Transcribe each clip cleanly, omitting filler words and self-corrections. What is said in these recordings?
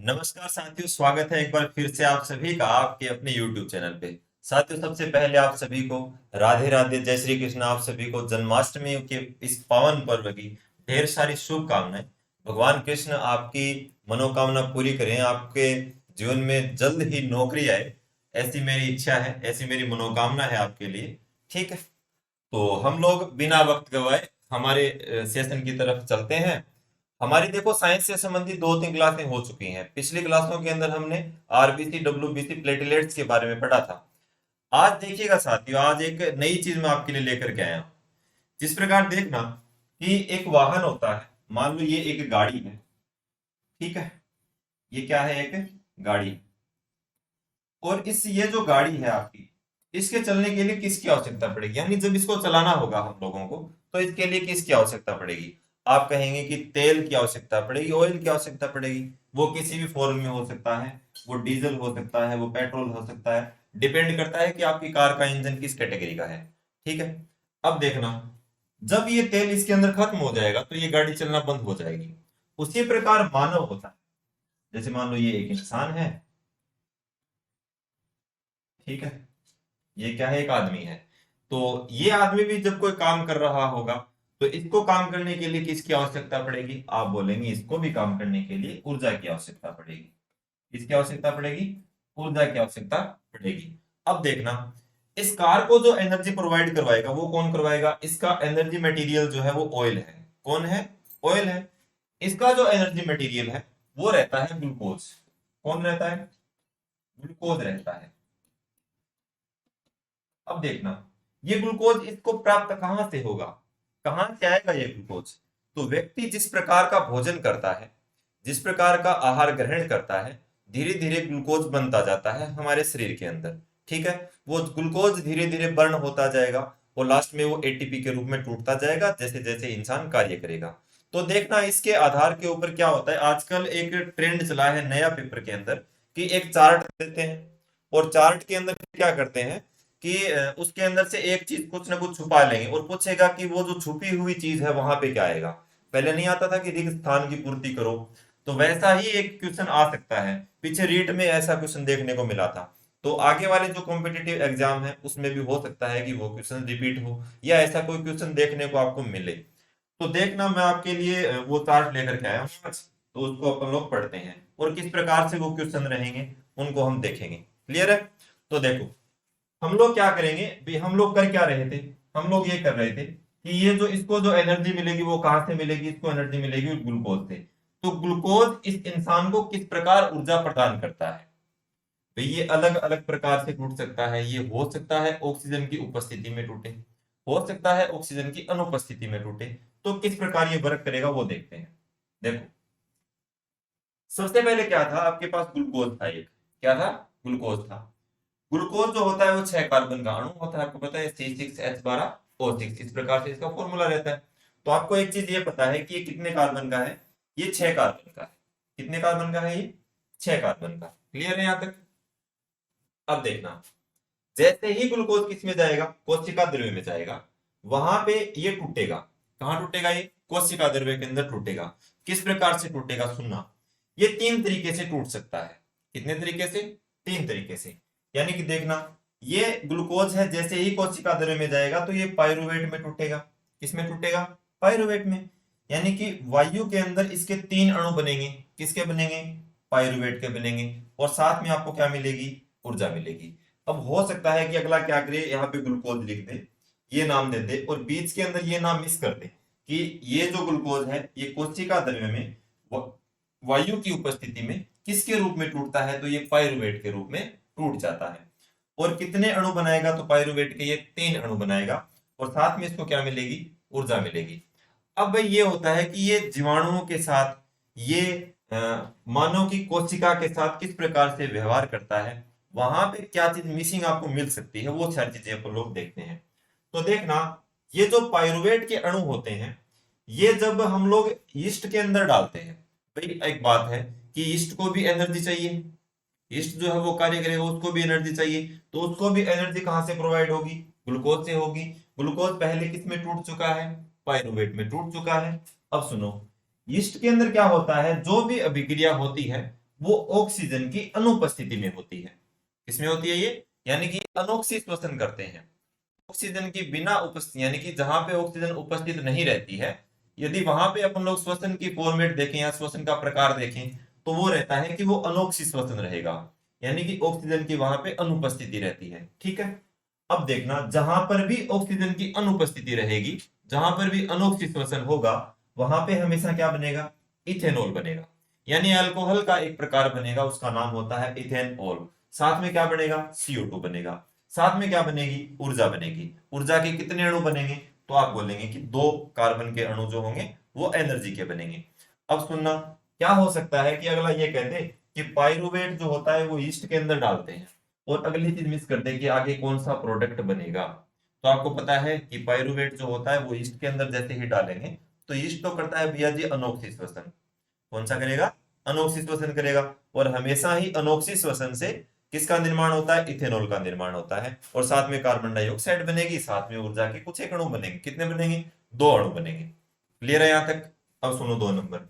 नमस्कार साथियों, स्वागत है एक बार फिर से आप सभी का आपके अपने YouTube चैनल पे। साथियों, सबसे पहले आप सभी को राधे राधे, जय श्री कृष्ण। आप सभी को जन्माष्टमी के इस पावन पर्व की ढेर सारी शुभकामनाएं। भगवान कृष्ण आपकी मनोकामना पूरी करें, आपके जीवन में जल्द ही नौकरी आए, ऐसी मेरी इच्छा है, ऐसी मेरी मनोकामना है आपके लिए। ठीक है, तो हम लोग बिना वक्त गवाए हमारे सेशन की तरफ चलते हैं। हमारी देखो साइंस से संबंधित दो तीन क्लासें हो चुकी हैं। पिछली क्लासों के अंदर हमने आरबीसी डब्ल्यूबीसी प्लेटलेट्स के बारे में पढ़ा था। आज देखिएगा साथियों, आज एक नई चीज मैं आपके लिए लेकर के आया हूं। जिस प्रकार देखना कि एक वाहन होता है, मान लो ये एक गाड़ी है। ठीक है, ये क्या है? एक गाड़ी। और इस ये जो गाड़ी है आपकी, इसके चलने के लिए किसकी आवश्यकता पड़ेगी? यानी जब इसको चलाना होगा हम लोगों को, तो इसके लिए किसकी आवश्यकता पड़ेगी? आप कहेंगे कि तेल की आवश्यकता पड़ेगी, ऑयल की आवश्यकता पड़ेगी। वो किसी भी फॉर्म में हो सकता है, वो डीजल हो सकता है, वो पेट्रोल हो सकता है। डिपेंड करता है कि आपकी कार का इंजन किस कैटेगरी का है। ठीक है, अब देखना, जब ये तेल इसके अंदर खत्म हो जाएगा तो ये गाड़ी चलना बंद हो जाएगी। उसी प्रकार मानव होता है। जैसे मान लो ये एक इंसान है। ठीक है, ये क्या है? एक आदमी है। तो ये आदमी भी जब कोई काम कर रहा होगा, तो इसको काम करने के लिए किसकी आवश्यकता पड़ेगी? आप बोलेंगे इसको भी काम करने के लिए ऊर्जा की आवश्यकता पड़ेगी। किसकी आवश्यकता पड़ेगी? ऊर्जा की आवश्यकता पड़ेगी। अब देखना, इस कार को जो एनर्जी प्रोवाइड करवाएगा वो कौन करवाएगा? इसका एनर्जी मटेरियल जो है वो ऑयल है। कौन है? ऑयल है। इसका जो एनर्जी मटेरियल है वो रहता है ग्लूकोज। कौन रहता है? ग्लूकोज रहता है। अब देखना, ये ग्लूकोज इसको प्राप्त कहां से होगा? कहां से आएगा ये ग्लूकोज? तो व्यक्ति जिस प्रकार का भोजन करता है, जिस प्रकार का आहार ग्रहण करता है, धीरे धीरे ग्लूकोज बनता जाता है हमारे शरीर के अंदर। ठीक है, वो ग्लूकोज धीरे धीरे बर्न होता जाएगा और लास्ट में वो एटीपी के रूप में टूटता जाएगा जैसे जैसे इंसान कार्य करेगा। तो देखना, इसके आधार के ऊपर क्या होता है, आजकल एक ट्रेंड चला है नया पेपर के अंदर कि एक चार्ट देते हैं और चार्ट के अंदर क्या करते हैं कि उसके अंदर से एक चीज कुछ ना कुछ छुपा लेंगे और पूछेगा कि वो जो छुपी हुई चीज है वहां पे क्या आएगा। पहले नहीं आता था कि रिक्त स्थान की पूर्ति करो, तो वैसा ही एक क्वेश्चन आ सकता है। पीछे रीट में ऐसा क्वेश्चन देखने को मिला था। तो आगे वाले जो कॉम्पिटिटिव एग्जाम है उसमें भी हो सकता है कि वो क्वेश्चन रिपीट हो या ऐसा कोई क्वेश्चन देखने को आपको मिले। तो देखना, मैं आपके लिए वो चार्ट लेकर के आया हूँ आज, तो उसको अपन लोग पढ़ते हैं और किस प्रकार से वो क्वेश्चन रहेंगे उनको हम देखेंगे। क्लियर है? तो देखो, हम लोग क्या करेंगे भी, हम लोग कर क्या रहे थे? हम लोग ये कर रहे थे कि ये जो इसको जो एनर्जी मिलेगी वो कहां से मिलेगी? इसको एनर्जी मिलेगी ग्लूकोज से। तो ग्लूकोज इस इंसान को किस प्रकार ऊर्जा प्रदान करता है? तो ये अलग अलग प्रकार से टूट सकता है। ये हो सकता है ऑक्सीजन की उपस्थिति में टूटे, हो सकता है ऑक्सीजन की अनुपस्थिति में टूटे। तो किस प्रकार ये वर्क करेगा वो देखते हैं। देखो, सबसे पहले क्या था, आपके पास ग्लूकोज था। एक क्या था? ग्लूकोज था। ग्लूकोज जो होता है वो 6 कार्बन का अणु होता है। आपको पता है C6H12O6, इस प्रकार से इसका फॉर्मूला रहता है। तो आपको एक चीज ये पता है कि ये कितने कार्बन का है? ये 6 कार्बन का है। कितने कार्बन का है ये? 6 कार्बन का। क्लियर है यहां तक? अब देखना, जैसे ही ग्लूकोज किस में जाएगा? कोशिका द्रव्य में जाएगा। वहां पे ये टूटेगा। कहां टूटेगा? ये कोशिका द्रव्य के अंदर टूटेगा। किस प्रकार से टूटेगा सुनना, ये 3 तरीके से टूट सकता है। कितने तरीके से? 3 तरीके से। यानी कि देखना, ये ग्लूकोज है, जैसे ही कोशिका द्रव्य में जाएगा तो ये पायरुवेट में टूटेगा। किसमें टूटेगा? पायरुवेट में। यानी कि वायु के अंदर इसके 3 अणु बनेंगे। किसके बनेंगे? पायरुवेट के बनेंगे। और साथ में आपको क्या मिलेगी? ऊर्जा मिलेगी। अब हो सकता है कि अगला क्या करे, यहाँ पे ग्लूकोज लिख दे, ये नाम दे दे और बीच के अंदर ये नाम मिस कर दे कि ये जो ग्लूकोज है ये कोशिका द्रव्य में वायु की उपस्थिति में किसके रूप में टूटता है? तो ये पायरुवेट के रूप में टूट जाता है। और कितने अणु बनाएगा? तो पायरुवेट के ये 3 अणु बनाएगा और साथ में इसको क्या मिलेगी? ऊर्जा मिलेगी। अब भाई ये होता है कि ये जीवाणुओं के साथ, ये मानव की कोशिका के साथ किस प्रकार से व्यवहार करता है, वहां पे क्या चीज मिसिंग आपको मिल सकती है, वो सारी चीजें अपन लोग देखते हैं। तो देखना, ये जो पायरुवेट के अणु होते हैं, ये जब हम लोग यीस्ट के अंदर डालते हैं, भाई एक बात है कि यीस्ट को भी एनर्जी चाहिए। यीस्ट जो है वो कार्य करेगा, उसको भी एनर्जी चाहिए। तो उसको भी एनर्जी कहां से प्रोवाइड होगी? ग्लूकोज से होगी। ग्लूकोज पहले किस में टूट चुका है? पायरुवेट में टूट चुका है। अब सुनो, यीस्ट के अंदर क्या होता है, जो भी अभिक्रिया होती है वो ऑक्सीजन की अनुपस्थिति में होती है। किसमें होती है ये? यानी कि अनोक्सी श्वसन करते हैं। ऑक्सीजन की बिना उपस्थिति, यानी कि जहां पे ऑक्सीजन उपस्थित नहीं रहती है, यदि वहां पे अपन लोग श्वसन की फॉर्मेट देखें या श्वसन का प्रकार देखें, तो वो रहता है कि वो अनोक्सी श्वसन रहेगा, यानी कि ऑक्सीजन की वहां पे अनुपस्थिति रहती है। ठीक है, अब देखना, जहां पर भी ऑक्सीजन की अनुपस्थिति रहेगी, जहां पर भी अनोक्सी श्वसन होगा, वहां पे हमेशा क्या बनेगा? इथेनॉल बनेगा, यानी अल्कोहल का एक प्रकार बनेगा, उसका नाम होता है इथेनॉल। साथ में क्या बनेगा? CO2 बनेगा। साथ में क्या बनेगी? ऊर्जा बनेगी। ऊर्जा के कितने अणु बनेंगे? तो आप बोलेंगे कि 2 कार्बन के अणु जो होंगे वो एनर्जी के बनेंगे। अब सुनना, क्या हो सकता है कि अगला ये कहते कि पाइरुवेट जो होता है वो ईस्ट के अंदर डालते हैं, और अगली चीज मिस करते हैं कि आगे कौन सा प्रोडक्ट बनेगा। तो आपको पता है कि पाइरुवेट जो होता है वो ईस्ट के अंदर जैसे ही डालेंगे, तो ईस्ट तो करता है भैया जी अनोक्सी श्वसन। कौन सा करेगा? अनोक्सी श्वसन करेगा। और हमेशा ही अनोक्सी श्वसन से किसका निर्माण होता है? इथेनॉल का निर्माण होता है। और साथ में कार्बन डाइऑक्साइड बनेगी, साथ में ऊर्जा के कुछ एक अणु बनेंगे। कितने बनेंगे? 2 अणु बनेंगे। क्लियर है यहां तक? अब सुनो 2 नंबर।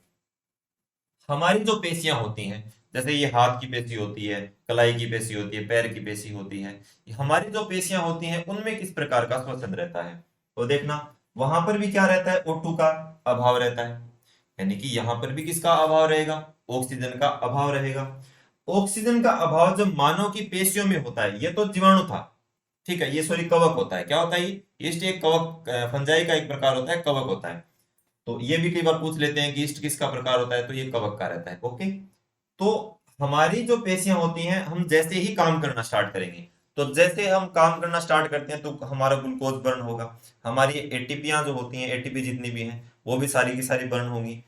हमारी जो पेशियां होती हैं, जैसे ये हाथ की पेशी होती है, कलाई की पेशी होती है, पैर की पेशी होती है, हमारी जो पेशियां होती हैं उनमें किस प्रकार का श्वसन रहता है? तो देखना, वहां पर भी क्या रहता है? O2 का अभाव रहता है, यानी कि यहां पर भी किसका अभाव रहेगा? ऑक्सीजन का अभाव रहेगा। ऑक्सीजन का अभाव जब मानव की पेशियों में होता है, ये तो जीवाणु था, ठीक है, ये सॉरी कवक होता है। क्या होता है ये? यीस्ट एक कवक, फंजाई का एक प्रकार होता है, कवक होता है। तो ये भी कई बार पूछ लेते हैं कि ईस्ट किसका प्रकार होता है, तो ये कवक का रहता है। ओके, तो हमारी जो पेशियां होती हैं, हम जैसे ही काम करना स्टार्ट करेंगे, तो जैसे हम काम करना स्टार्ट करते हैं तो हमारा ग्लूकोज बर्न होगा। हमारी एटीपियां जो होती हैं, एटीपी जितनी भी हैं, वो भी सारी की सारी बर्न होंगी।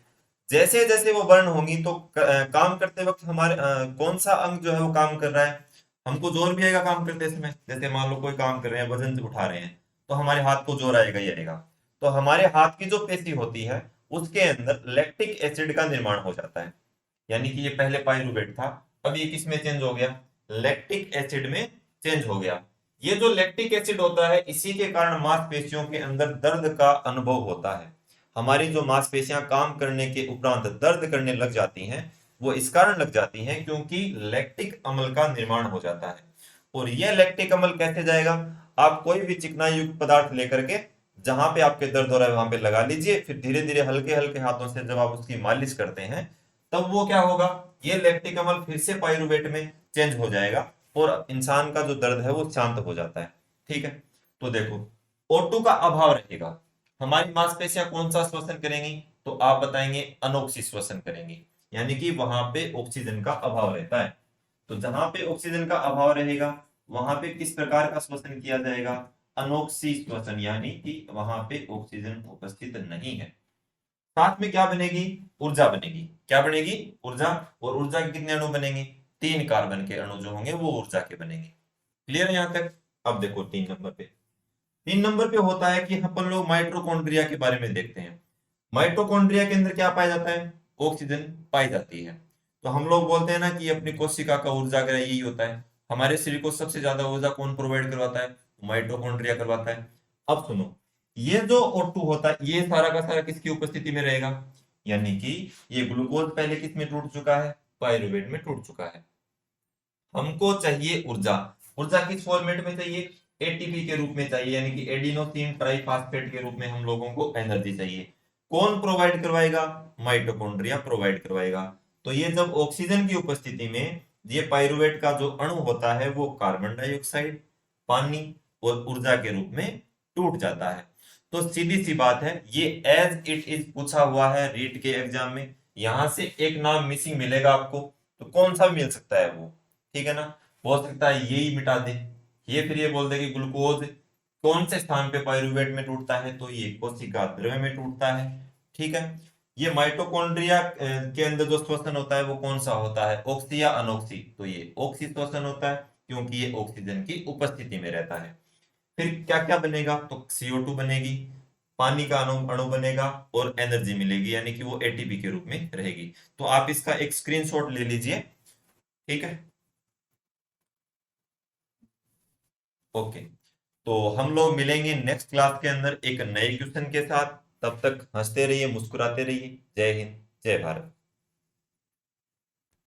जैसे जैसे वो बर्न होंगी तो काम करते वक्त हमारे कौन सा अंग जो है वो काम कर रहा है? हमको जोर भी आएगा काम करते समय। जैसे मान लो कोई काम कर रहे हैं, वजन उठा रहे हैं, तो हमारे हाथ को जोर आएगा ही आएगा। तो हमारे हाथ की जो पेशी होती है, उसके अंदर लैक्टिक एसिड का निर्माण हो जाता है। यानी कि ये पहले पाइरुवेट था, अब ये किस में चेंज हो गया? लैक्टिक एसिड में चेंज हो गया। ये जो लैक्टिक एसिड होता है, इसी के कारण मांसपेशियों के अंदर दर्द का अनुभव होता है। हमारी जो मांसपेशियां काम करने के उपरांत दर्द करने लग जाती हैं, वो इस कारण लग जाती हैं क्योंकि लैक्टिक अम्ल का निर्माण हो जाता है। और यह लैक्टिक अम्ल कैसे जाएगा? आप कोई भी चिकनाई युक्त पदार्थ लेकर के जहां पे आपके दर्द हो रहा है वहां पे लगा लीजिए, फिर धीरे धीरे हल्के हल्के हाथों से जब आप उसकी मालिश करते हैं, तब वो क्या होगा? ये लैक्टिक अम्ल फिर से पाइरुवेट में चेंज हो जाएगा, और इंसान का जो दर्द है वो शांत हो जाता है। ठीक है, तो देखो, O2 का अभाव रहेगा, हमारी मांसपेशियां कौन सा श्वसन करेंगी? तो आप बताएंगे अनोक्सी श्वसन करेंगी, यानी कि वहां पे ऑक्सीजन का अभाव रहता है। तो जहां पे ऑक्सीजन का अभाव रहेगा, वहां पे किस प्रकार का श्वसन किया जाएगा? अनोक्सी श्वसन, यानी कि वहां पे ऑक्सीजन उपस्थित नहीं है। साथ में क्या बनेगी? ऊर्जा बनेगी। क्या बनेगी? ऊर्जा। और ऊर्जा के कितने अणु बनेंगे? 3 कार्बन के अणु जो होंगे वो ऊर्जा के बनेंगे। क्लियर है यहां तक? अब देखो 3 नंबर पे। 3 नंबर पे होता है कि अपन लोग माइटोकॉन्ड्रिया के बारे में देखते हैं। माइटोकॉन्ड्रिया के अंदर क्या पाया जाता है? ऑक्सीजन पाई जाती है। तो हम लोग बोलते हैं ना कि अपनी कोशिका का ऊर्जा ग्रह यही होता है। हमारे शरीर को सबसे ज्यादा ऊर्जा कौन प्रोवाइड करवाता है? माइटोकॉन्ड्रिया करवाता है। अब सुनो, ये जो O2 होता है, ये सारा का सारा किसकी उपस्थिति में रहेगा? यानी कि ये ग्लूकोज पहले किस में टूट चुका है? पाइरुवेट में टूट चुका है। हमको चाहिए ऊर्जा। ऊर्जा किस फॉर्मेट में चाहिए? एटीपी के रूप में चाहिए, यानी कि एडिनोसिन ट्राइफॉस्फेट के रूप में हम लोगों को एनर्जी चाहिए। कौन प्रोवाइड करवाएगा? माइटोकॉन्ड्रिया प्रोवाइड करवाएगा। तो ये जब ऑक्सीजन की उपस्थिति में ये पाइरुवेट का जो अणु होता है वो कार्बन डाइऑक्साइड, पानी और ऊर्जा के रूप में टूट जाता है। तो सीधी सी बात है, ये एज इट इज पूछा हुआ है रीट के एग्जाम में। यहां से एक नाम मिसिंग मिलेगा आपको, तो कौन सा मिल सकता है वो? ठीक है ना, हो सकता है यही मिटा दे, ये फिर ये बोल दे कि ग्लूकोज कौन से स्थान पे पाइरुवेट में टूटता है, तो ये कोशिका द्रव्य में टूटता है। ठीक है, ये माइटोकॉन्ड्रिया के अंदर जो श्वसन होता है वो कौन सा होता है? ऑक्सी या अनोक्सी? तो ये ऑक्सी श्वसन होता है, क्योंकि ये ऑक्सीजन की उपस्थिति में रहता है। फिर क्या क्या बनेगा? तो CO2 बनेगी, पानी का अणु अणु बनेगा, और एनर्जी मिलेगी, यानी कि वो एटीपी के रूप में रहेगी। तो आप इसका एक स्क्रीनशॉट ले लीजिए। ठीक है, ओके। तो हम लोग मिलेंगे नेक्स्ट क्लास के अंदर एक नए क्वेश्चन के साथ। तब तक हंसते रहिए, मुस्कुराते रहिए। जय हिंद, जय भारत।